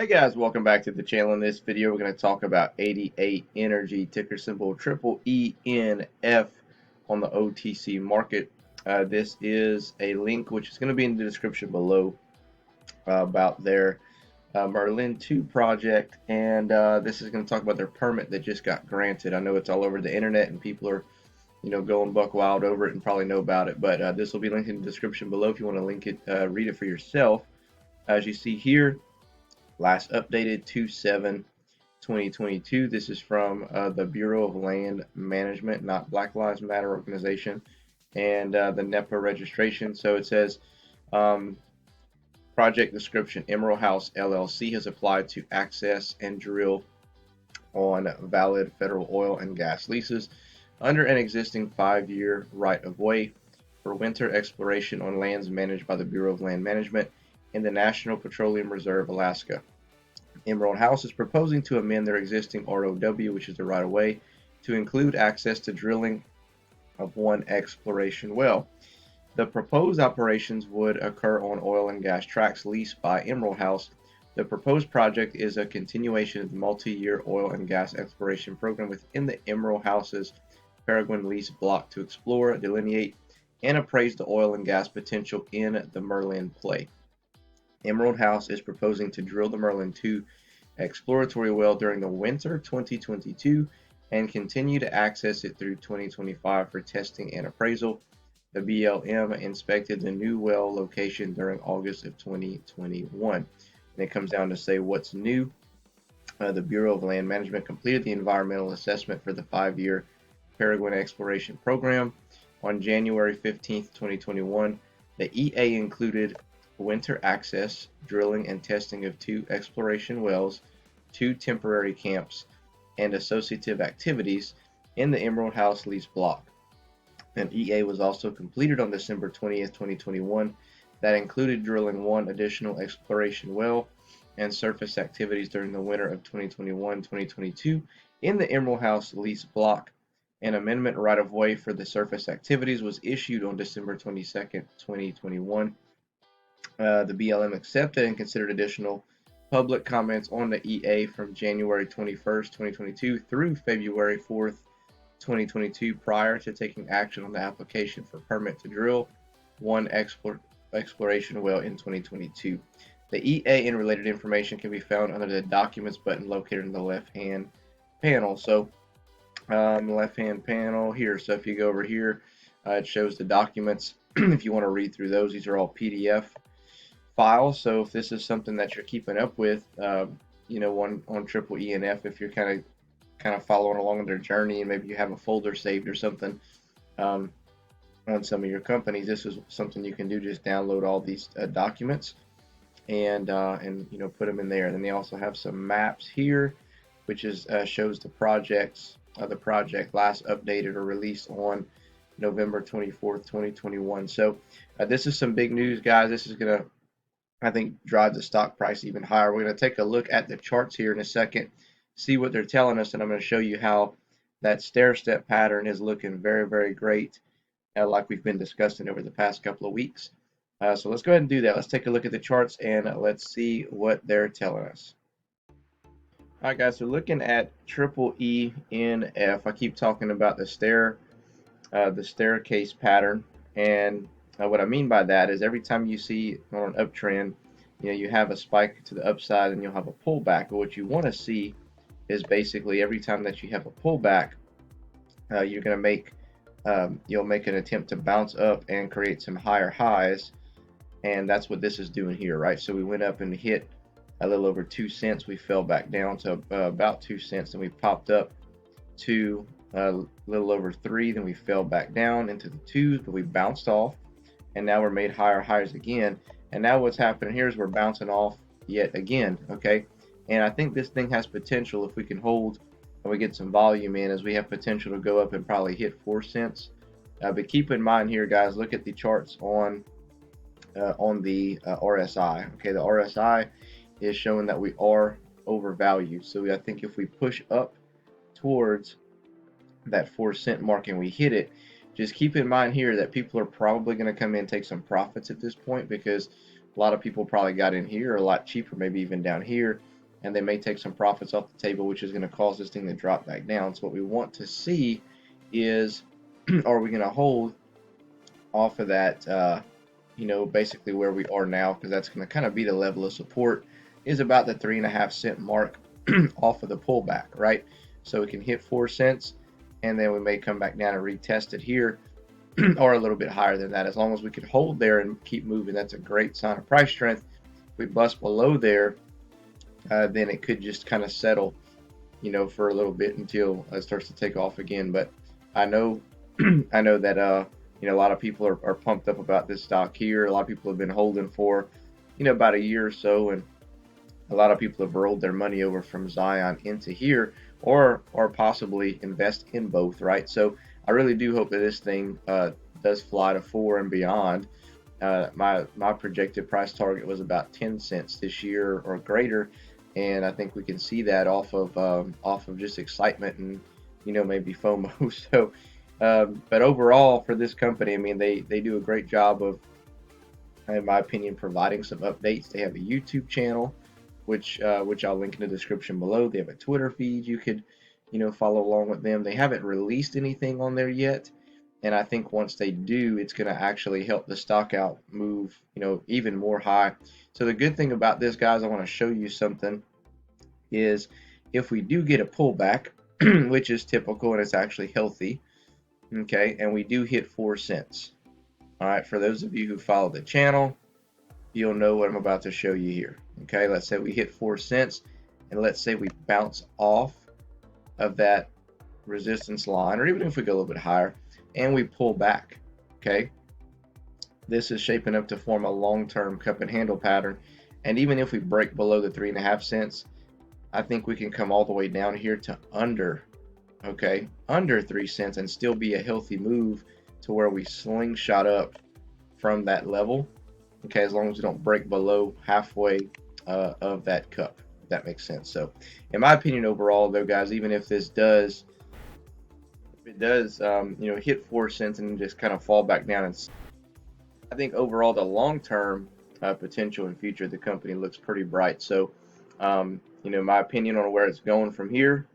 Hey guys, welcome back to the channel. In this video, we're going to talk about 88 Energy, ticker symbol EEENF on the OTC market. This is a link which is going to be in the description below about their Merlin 2 project, and this is going to talk about their permit that just got granted. I know it's all over the internet and people are going buck wild over it and probably know about it, but this will be linked in the description below if you want to link it, read it for yourself. As you see here, last updated 2/7/2022. This is from the Bureau of Land Management, not Black Lives Matter organization, and the NEPA registration. So it says, project description: Emerald House LLC has applied to access and drill on valid federal oil and gas leases under an existing 5-year right-of-way for winter exploration on lands managed by the Bureau of Land Management in the National Petroleum Reserve, Alaska. Emerald House is proposing to amend their existing ROW, which is the right-of-way, to include access to drilling of one exploration well. The proposed operations would occur on oil and gas tracts leased by Emerald House. The proposed project is a continuation of the multi-year oil and gas exploration program within the Emerald House's Peregrine lease block to explore, delineate, and appraise the oil and gas potential in the Merlin play. Emerald House is proposing to drill the Merlin 2 exploratory well during the winter 2022 and continue to access it through 2025 for testing and appraisal. The BLM inspected the new well location during August of 2021. And it comes down to say what's new. The Bureau of Land Management completed the environmental assessment for the 5-year Peregrine exploration program on January 15, 2021. The EA included winter access, drilling, and testing of 2 exploration wells, 2 temporary camps, and associative activities in the Emerald House lease block. An EA was also completed on December 20, 2021 that included drilling 1 additional exploration well and surface activities during the winter of 2021-2022 in the Emerald House lease block. An amendment right-of-way for the surface activities was issued on December 22, 2021. The BLM accepted and considered additional public comments on the EA from January 21st, 2022 through February 4th, 2022 prior to taking action on the application for permit to drill 1 exploration well in 2022. The EA and related information can be found under the Documents button located in the left-hand panel. So, left-hand panel here. So if you go over here, it shows the documents. If you want to read through those, these are all PDF files. So if this is something that you're keeping up with, on EEENF, if you're kind of following along their journey and maybe you have a folder saved or something on some of your companies, this is something you can do. Just download all these documents and put them in there. And then they also have some maps here, which is shows the project last updated or released on November 24th, 2021. So this is some big news, guys. This is gonna, I think, drive the stock price even higher. We're going to take a look at the charts here in a second, see what they're telling us, and I'm going to show you how that stair-step pattern is looking very, very great, like we've been discussing over the past couple of weeks. So let's go ahead and do that. Let's take a look at the charts and let's see what they're telling us. All right, guys, so looking at EEENF, I keep talking about the staircase pattern, and what I mean by that is every time you see on an uptrend, you have a spike to the upside and you'll have a pullback. But what you want to see is basically every time that you have a pullback, you're going to make you'll make an attempt to bounce up and create some higher highs, and that's what this is doing here, right? So we went up and hit a little over 2 cents. We fell back down to about 2 cents, and we popped up to a little over 3. Then we fell back down into the 2s, but we bounced off. And now we're made higher highs again. And now what's happening here is we're bouncing off yet again, okay? And I think this thing has potential if we can hold and we get some volume in, as we have potential to go up and probably hit 4 cents. But keep in mind here, guys, look at the charts on the RSI. Okay, the RSI is showing that we are overvalued. So I think if we push up towards that 4 cent mark and we hit it, just keep in mind here that people are probably going to come in and take some profits at this point, because a lot of people probably got in here a lot cheaper, maybe even down here, and they may take some profits off the table, which is going to cause this thing to drop back down. So what we want to see is, are we going to hold off of that, basically where we are now, because that's going to kind of be the level of support, is about the 3.5 cent mark off of the pullback, right? So we can hit 4 cents, and then we may come back down and retest it here, or a little bit higher than that. As long as we can hold there and keep moving, that's a great sign of price strength. If we bust below there, then it could just kind of settle, for a little bit until it starts to take off again. But I know, I know that a lot of people are pumped up about this stock here. A lot of people have been holding for, about a year or so, and a lot of people have rolled their money over from Zion into here, or possibly invest in both, right? So I really do hope that this thing does fly to 4 and beyond. My projected price target was about 10 cents this year or greater, and I think we can see that off of just excitement and maybe FOMO. So, but overall for this company, I mean they do a great job of, in my opinion, providing some updates. They have a YouTube channel, which I'll link in the description below. They have a Twitter feed you could follow along with them. They haven't released anything on there yet, and I think once they do, it's going to actually help the stock out move even more high. So the good thing about this, guys, I want to show you something, is if we do get a pullback, which is typical and it's actually healthy, okay, and we do hit 4 cents. All right, for those of you who follow the channel, you'll know what I'm about to show you here. Okay, let's say we hit 4 cents, and let's say we bounce off of that resistance line, or even if we go a little bit higher, and we pull back. Okay, this is shaping up to form a long-term cup and handle pattern, and even if we break below the 3.5 cents, I think we can come all the way down here to under 3 cents and still be a healthy move to where we slingshot up from that level. Okay, as long as we don't break below halfway of that cup, if that makes sense. So in my opinion, overall though, guys, even if this does, hit 4 cents and just kind of fall back down, and I think overall the long-term potential and future of the company looks pretty bright. So my opinion on where it's going from here